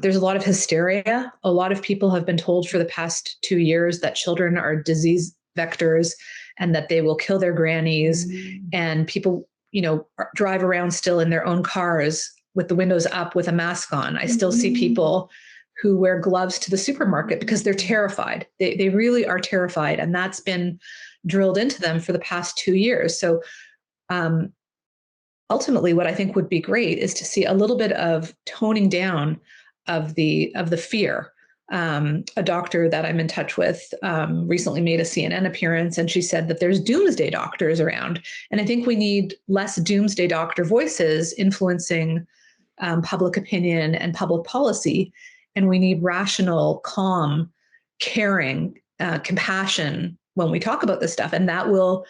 There's a lot of hysteria. A lot of people have been told for the past 2 years that children are disease vectors and that they will kill their grannies. And people, drive around still in their own cars with the windows up with a mask on. I still see people who wear gloves to the supermarket because they're terrified. They really are terrified. And that's been drilled into them for the past 2 years. So ultimately, what I think would be great is to see a little bit of toning down of the fear. A doctor that I'm in touch with recently made a CNN appearance, and she said that there's doomsday doctors around. And I think we need less doomsday doctor voices influencing public opinion and public policy. And we need rational, calm, caring, compassion when we talk about this stuff. And that will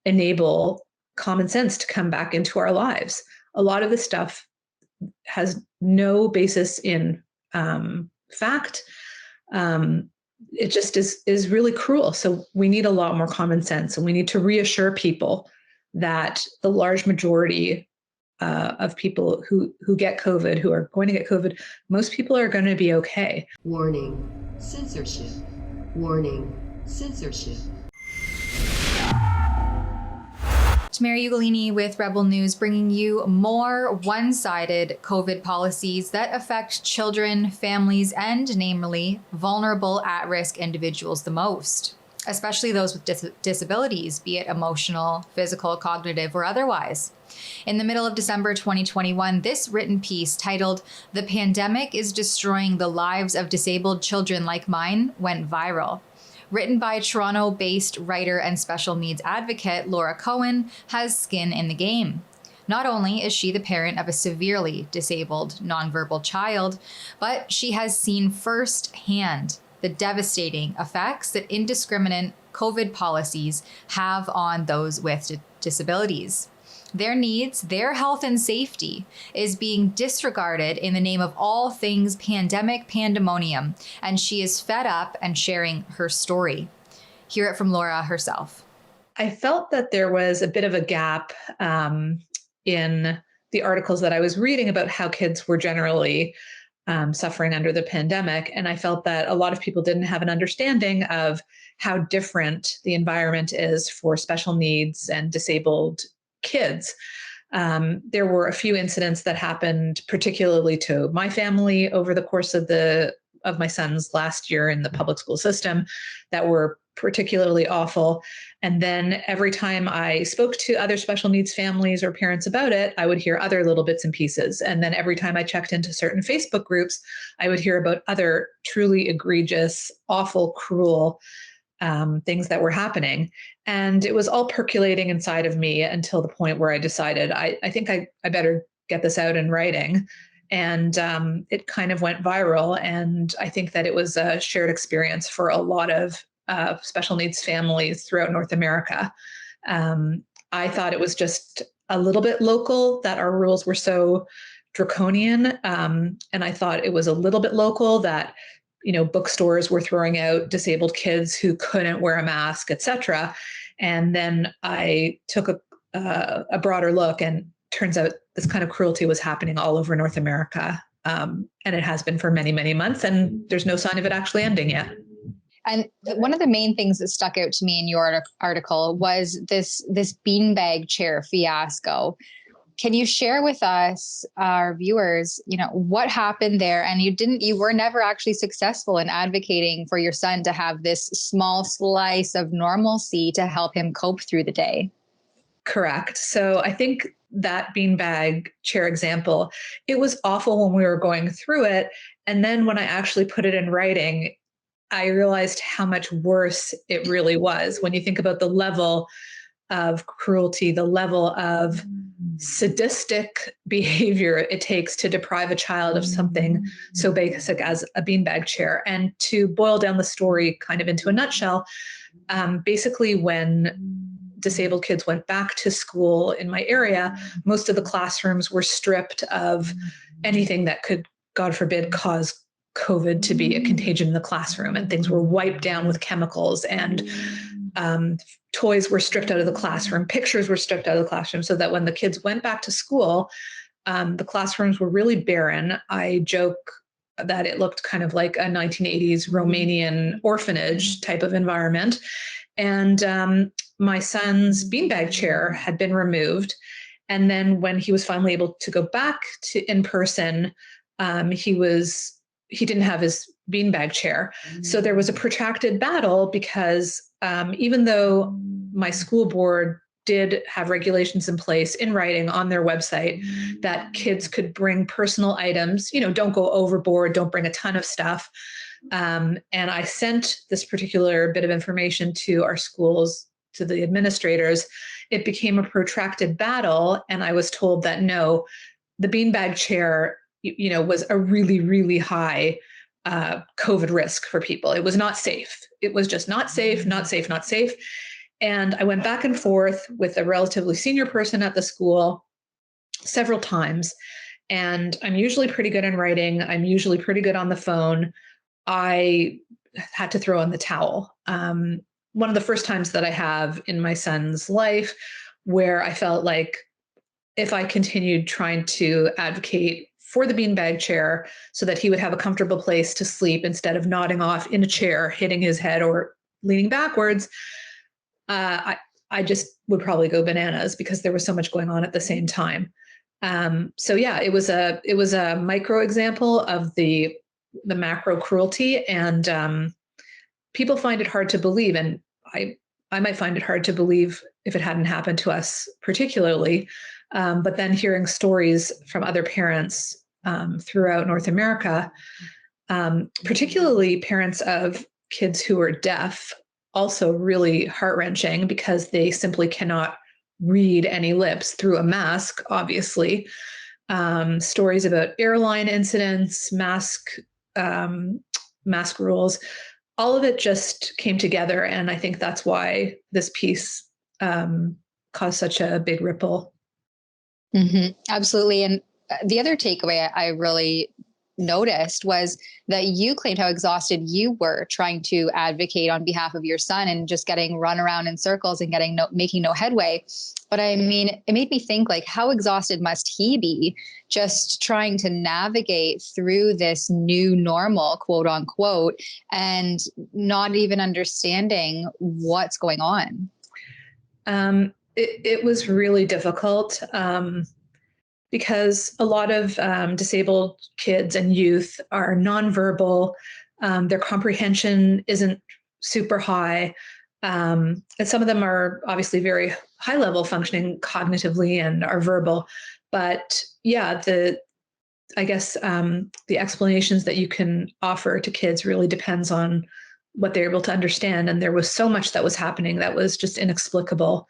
enable common sense to come back into our lives. A lot of this stuff has no basis in fact. It just is really cruel. So we need a lot more common sense, and we need to reassure people that the large majority of people who get COVID, who are going to get COVID, most people are going to be okay. Warning, censorship. Warning, censorship. Tamara Ugolini with Rebel News, bringing you more one-sided COVID policies that affect children, families, and namely vulnerable at-risk individuals the most, especially those with disabilities, be it emotional, physical, cognitive, or otherwise. In the middle of December 2021, this written piece titled "The Pandemic is Destroying the Lives of Disabled Children Like Mine" went viral. Written by Toronto-based writer and special needs advocate Laura Cohen, has skin in the game. Not only is she the parent of a severely disabled nonverbal child, but she has seen firsthand the devastating effects that indiscriminate COVID policies have on those with disabilities. Their needs, their health and safety is being disregarded in the name of all things pandemic pandemonium, and she is fed up and sharing her story. Hear it from Laura herself. I felt that there was a bit of a gap in the articles that I was reading about how kids were generally suffering under the pandemic. And I felt that a lot of people didn't have an understanding of how different the environment is for special needs and disabled kids. There were a few incidents that happened particularly to my family over the course of my son's last year in the public school system that were particularly awful. And then every time I spoke to other special needs families or parents about it, I would hear other little bits and pieces. And then every time I checked into certain Facebook groups, I would hear about other truly egregious, awful, cruel things that were happening. And it was all percolating inside of me until the point where I decided I think I better get this out in writing. And it kind of went viral. And I think that it was a shared experience for a lot of special needs families throughout North America. I thought it was just a little bit local that our rules were so draconian. And I thought it was a little bit local that bookstores were throwing out disabled kids who couldn't wear a mask, et cetera. And then I took a broader look, and turns out this kind of cruelty was happening all over North America. And it has been for many, many months, and there's no sign of it actually ending yet. And one of the main things that stuck out to me in your article was this beanbag chair fiasco. Can you share with us, our viewers, what happened there? And you were never actually successful in advocating for your son to have this small slice of normalcy to help him cope through the day. Correct. So I think that beanbag chair example, it was awful when we were going through it. And then when I actually put it in writing, I realized how much worse it really was. When you think about the level of cruelty, the level of sadistic behavior it takes to deprive a child of something so basic as a beanbag chair. And to boil down the story kind of into a nutshell, basically when disabled kids went back to school in my area, most of the classrooms were stripped of anything that could, God forbid, cause COVID to be a contagion in the classroom, and things were wiped down with chemicals, and toys were stripped out of the classroom, pictures were stripped out of the classroom, so that when the kids went back to school, the classrooms were really barren. I joke that it looked kind of like a 1980s Romanian orphanage type of environment. And my son's beanbag chair had been removed. And then when he was finally able to go back to in person, he didn't have his beanbag chair. So there was a protracted battle because even though my school board did have regulations in place in writing on their website that kids could bring personal items, don't go overboard, don't bring a ton of stuff. And I sent this particular bit of information to our schools, to the administrators. It became a protracted battle. And I was told that no, the beanbag chair, was a really, really high COVID risk for people. It was not safe. It was just not safe, not safe, not safe. And I went back and forth with a relatively senior person at the school several times. And I'm usually pretty good in writing. I'm usually pretty good on the phone. I had to throw in the towel. One of the first times that I have in my son's life where I felt like if I continued trying to advocate for the beanbag chair so that he would have a comfortable place to sleep instead of nodding off in a chair, hitting his head or leaning backwards, I just would probably go bananas because there was so much going on at the same time. So yeah, it was a micro example of the macro cruelty, and people find it hard to believe, and I might find it hard to believe if it hadn't happened to us particularly. But then hearing stories from other parents throughout North America, particularly parents of kids who are deaf, also really heart-wrenching because they simply cannot read any lips through a mask, obviously. Stories about airline incidents, mask rules, all of it just came together. And I think that's why this piece caused such a big ripple. Mm-hmm. Absolutely. And the other takeaway I really noticed was that you claimed how exhausted you were trying to advocate on behalf of your son and just getting run around in circles and making no headway. But I mean, it made me think, like, how exhausted must he be just trying to navigate through this new normal, quote unquote, and not even understanding what's going on? It was really difficult. Because a lot of disabled kids and youth are nonverbal. Their comprehension isn't super high. And some of them are obviously very high level functioning cognitively and are verbal. But yeah, I guess the explanations that you can offer to kids really depends on what they're able to understand. And there was so much that was happening that was just inexplicable.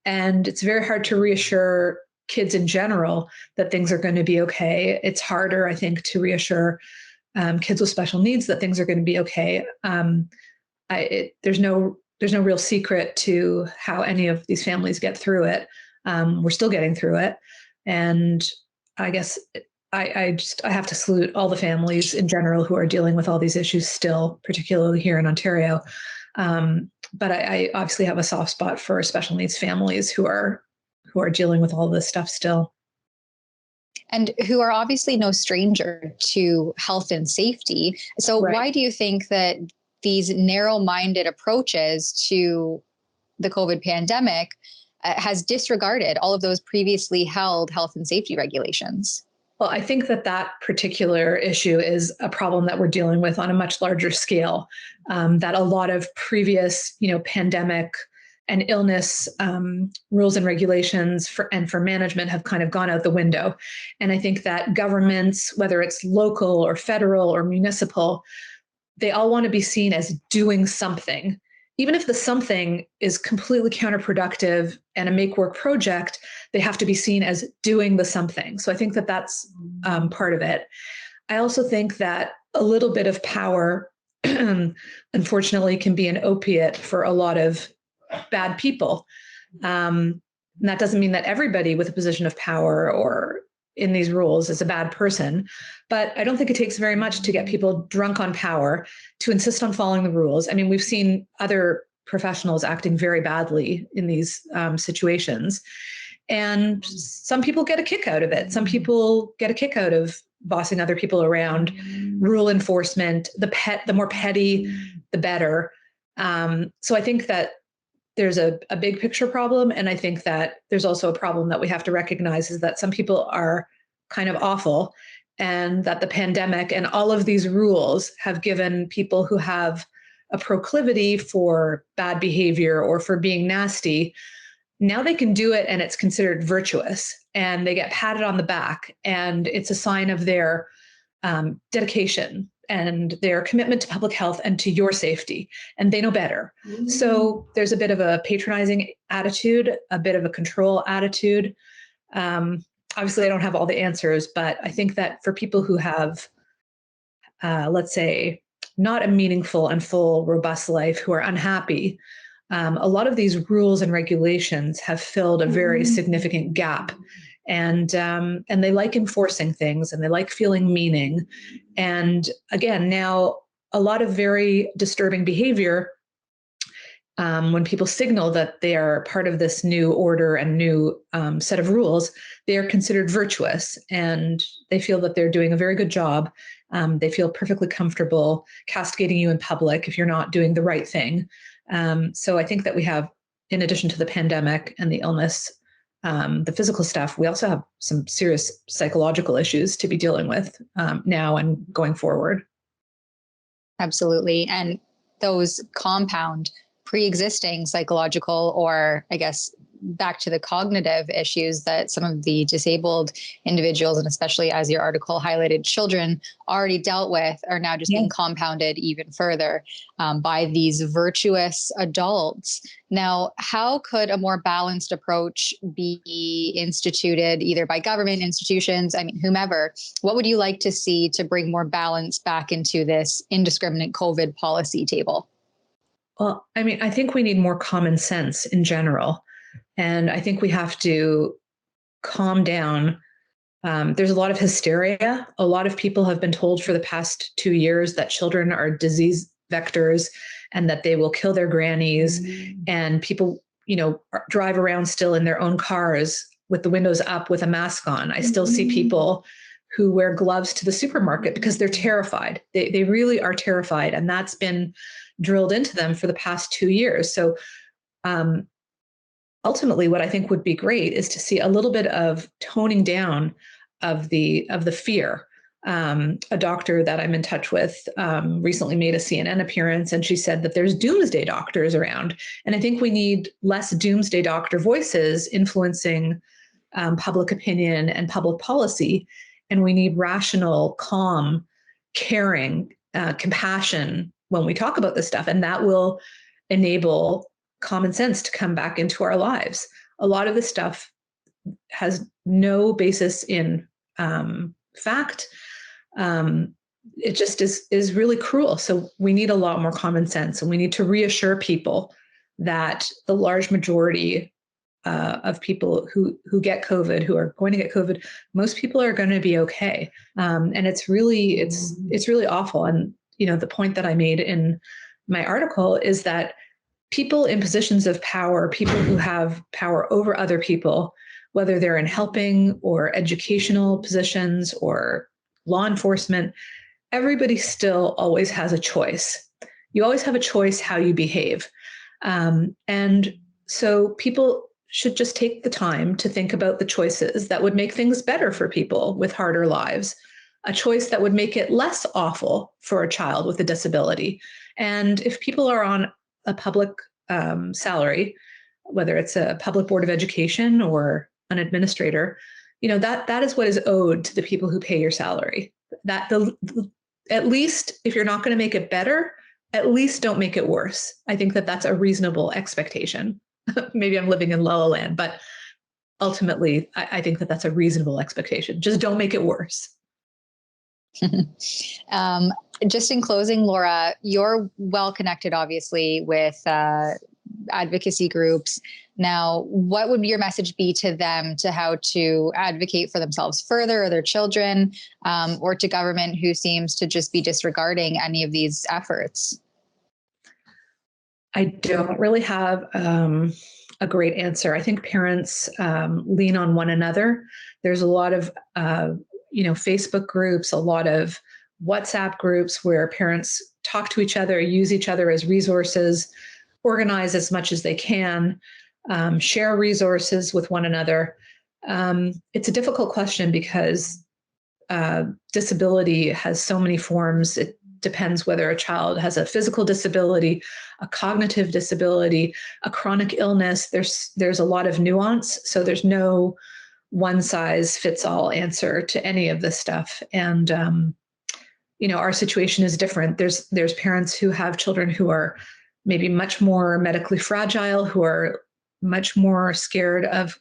And it's very hard to reassure kids in general that things are going to be okay. It's harder, I think, to reassure kids with special needs that things are going to be okay. There's no real secret to how any of these families get through it. We're still getting through it, and I guess I have to salute all the families in general who are dealing with all these issues still, particularly here in Ontario. But I obviously have a soft spot for special needs families who are dealing with all this stuff still. And who are obviously no stranger to health and safety. So Right. Why do you think that these narrow-minded approaches to the COVID pandemic has disregarded all of those previously held health and safety regulations? Well, I think that particular issue is a problem that we're dealing with on a much larger scale, that a lot of previous, pandemic and illness rules and regulations for management have kind of gone out the window. And I think that governments, whether it's local or federal or municipal, they all want to be seen as doing something. Even if the something is completely counterproductive and a make-work project, they have to be seen as doing the something. So I think that's part of it. I also think that a little bit of power, unfortunately, can be an opiate for a lot of bad people. And that doesn't mean that everybody with a position of power or in these rules is a bad person, but I don't think it takes very much to get people drunk on power to insist on following the rules. I mean, we've seen other professionals acting very badly in these situations. And some people get a kick out of it. Some people get a kick out of bossing other people around, rule enforcement, the more petty, the better. So I think that there's a big picture problem. And I think that there's also a problem that we have to recognize is that some people are kind of awful, and that the pandemic and all of these rules have given people who have a proclivity for bad behavior or for being nasty, now they can do it and it's considered virtuous and they get patted on the back, and it's a sign of their dedication and their commitment to public health and to your safety, and they know better. So there's a bit of a patronizing attitude, a bit of a control attitude. Obviously, I don't have all the answers, but I think that for people who have, let's say, not a meaningful and full, robust life, who are unhappy, a lot of these rules and regulations have filled a very significant gap. And they like enforcing things, and they like feeling meaning. And again, now a lot of very disturbing behavior, when people signal that they are part of this new order and new set of rules, they are considered virtuous, and they feel that they're doing a very good job. They feel perfectly comfortable castigating you in public if you're not doing the right thing. So I think that we have, in addition to the pandemic and the illness, the physical stuff, we also have some serious psychological issues to be dealing with now and going forward. Absolutely. And those compound pre-existing psychological, or I guess back to the cognitive issues that some of the disabled individuals, and especially, as your article highlighted, children already dealt with, are now just being compounded even further by these virtuous adults. Now, how could a more balanced approach be instituted, either by government institutions, whomever? What would you like to see to bring more balance back into this indiscriminate COVID policy table? Well, I think we need more common sense in general. And I think we have to calm down. There's a lot of hysteria. A lot of people have been told for the past 2 years that children are disease vectors and that they will kill their grannies. And people, drive around still in their own cars with the windows up with a mask on. I still see people who wear gloves to the supermarket because they're terrified. They really are terrified. And that's been drilled into them for the past 2 years. So ultimately, what I think would be great is to see a little bit of toning down of the fear. A doctor that I'm in touch with recently made a CNN appearance, and she said that there's doomsday doctors around. And I think we need less doomsday doctor voices influencing public opinion and public policy. And we need rational, calm, caring, compassion when we talk about this stuff. And that will enable common sense to come back into our lives. A lot of this stuff has no basis in fact. It just is really cruel. So we need a lot more common sense, and we need to reassure people that the large majority of people who get COVID, who are going to get COVID, most people are going to be okay. And it's really awful. And the point that I made in my article is that people in positions of power, people who have power over other people, whether they're in helping or educational positions or law enforcement, everybody still always has a choice. You always have a choice how you behave. And so people should just take the time to think about the choices that would make things better for people with harder lives, a choice that would make it less awful for a child with a disability. And if people are on a public salary, whether it's a public board of education or an administrator, that is what is owed to the people who pay your salary. That at least if you're not going to make it better, at least don't make it worse. I think that that's a reasonable expectation. Maybe I'm living in La La Land, but ultimately, I think that that's a reasonable expectation. Just don't make it worse. Just in closing, Laura, you're well connected, obviously, with advocacy groups. Now, what would your message be to them to how to advocate for themselves further, or their children, or to government who seems to just be disregarding any of these efforts? I don't really have a great answer. I think parents lean on one another. There's a lot of, Facebook groups, a lot of WhatsApp groups where parents talk to each other, use each other as resources, organize as much as they can, share resources with one another. It's a difficult question because disability has so many forms. It depends whether a child has a physical disability, a cognitive disability, a chronic illness. There's a lot of nuance. So there's no one size fits all answer to any of this stuff. And our situation is different. There's parents who have children who are maybe much more medically fragile, who are much more scared of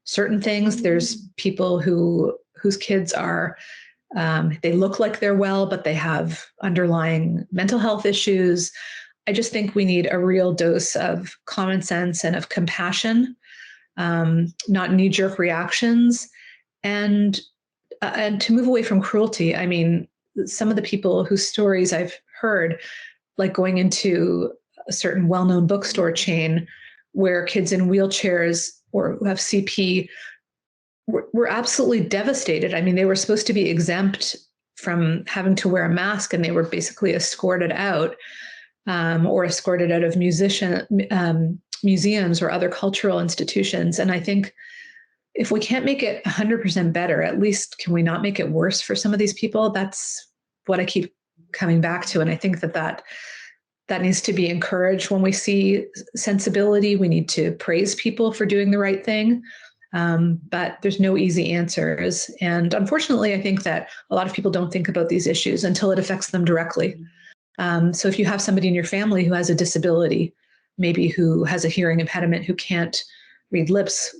certain things. There's people whose kids are, they look like they're well, but they have underlying mental health issues. I just think we need a real dose of common sense and of compassion, not knee-jerk reactions, and to move away from cruelty. I mean, some of the people whose stories I've heard, like going into a certain well-known bookstore chain where kids in wheelchairs or who have CP were absolutely devastated. I mean, they were supposed to be exempt from having to wear a mask, and they were basically escorted out or escorted out of museums or other cultural institutions. And I think if we can't make it 100% better, at least can we not make it worse for some of these people? That's what I keep coming back to. And I think that needs to be encouraged when we see sensibility. We need to praise people for doing the right thing. But there's no easy answers. And unfortunately, I think that a lot of people don't think about these issues until it affects them directly. So if you have somebody in your family who has a disability, maybe who has a hearing impediment, who can't read lips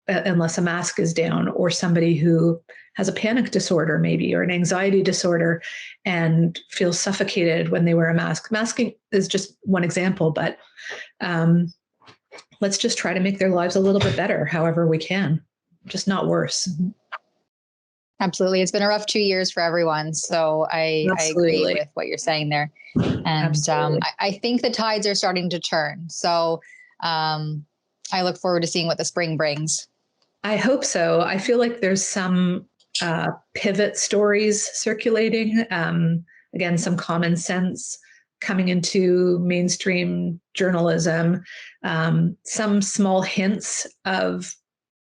unless a mask is down, or somebody who has a panic disorder maybe, or an anxiety disorder and feels suffocated when they wear a mask. Masking is just one example, but let's just try to make their lives a little bit better, however we can, just not worse. Absolutely. It's been a rough 2 years for everyone. So I agree with what you're saying there. And I think the tides are starting to turn. So I look forward to seeing what the spring brings. I hope so. I feel like there's some pivot stories circulating. Again, some common sense coming into mainstream journalism. Some small hints of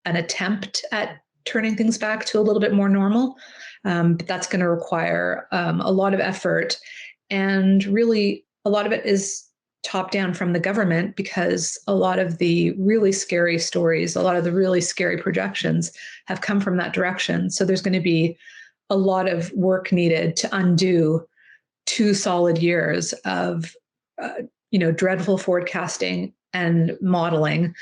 an attempt at turning things back to a little bit more normal. But that's going to require a lot of effort. And really, a lot of it is top down from the government, because a lot of the really scary stories, a lot of the really scary projections have come from that direction. So there's going to be a lot of work needed to undo 2 solid years of, dreadful forecasting and modeling,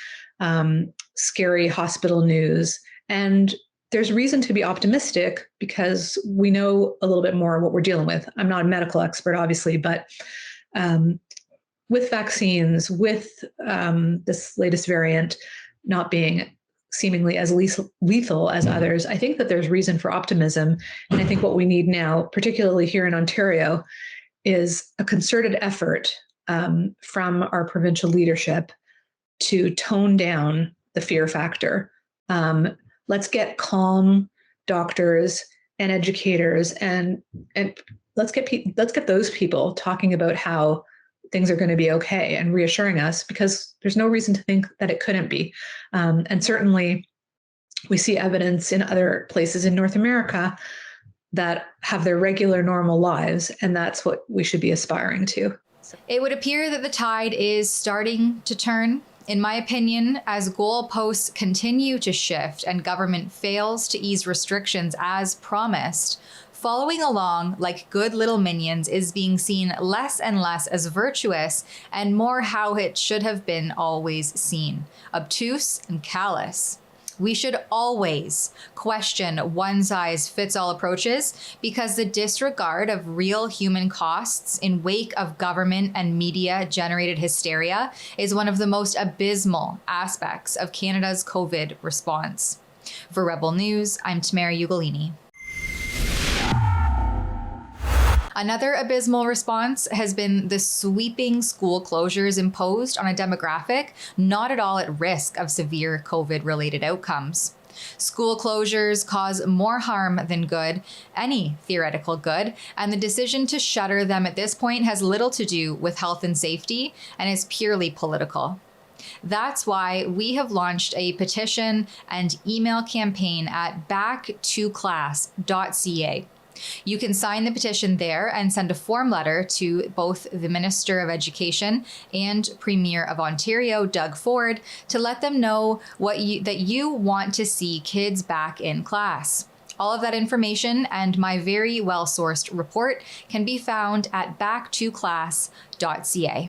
scary hospital news. And there's reason to be optimistic because we know a little bit more what we're dealing with. I'm not a medical expert, obviously, but with vaccines, with this latest variant not being seemingly as lethal as others, I think that there's reason for optimism. And I think what we need now, particularly here in Ontario, is a concerted effort from our provincial leadership to tone down the fear factor. Let's get calm doctors and educators, and let's get those people talking about how things are going to be okay and reassuring us, because there's no reason to think that it couldn't be. And certainly we see evidence in other places in North America that have their regular, normal lives, and that's what we should be aspiring to. It would appear that the tide is starting to turn. In my opinion, as goalposts continue to shift and government fails to ease restrictions as promised, following along like good little minions is being seen less and less as virtuous and more how it should have been always seen, obtuse and callous. We should always question one-size-fits-all approaches, because the disregard of real human costs in wake of government and media-generated hysteria is one of the most abysmal aspects of Canada's COVID response. For Rebel News, I'm Tamara Ugolini. Another abysmal response has been the sweeping school closures imposed on a demographic not at all at risk of severe COVID-related outcomes. School closures cause more harm than good, any theoretical good, and the decision to shutter them at this point has little to do with health and safety and is purely political. That's why we have launched a petition and email campaign at backtoclass.ca. You can sign the petition there and send a form letter to both the Minister of Education and Premier of Ontario, Doug Ford, to let them know that you want to see kids back in class. All of that information and my very well-sourced report can be found at backtoclass.ca.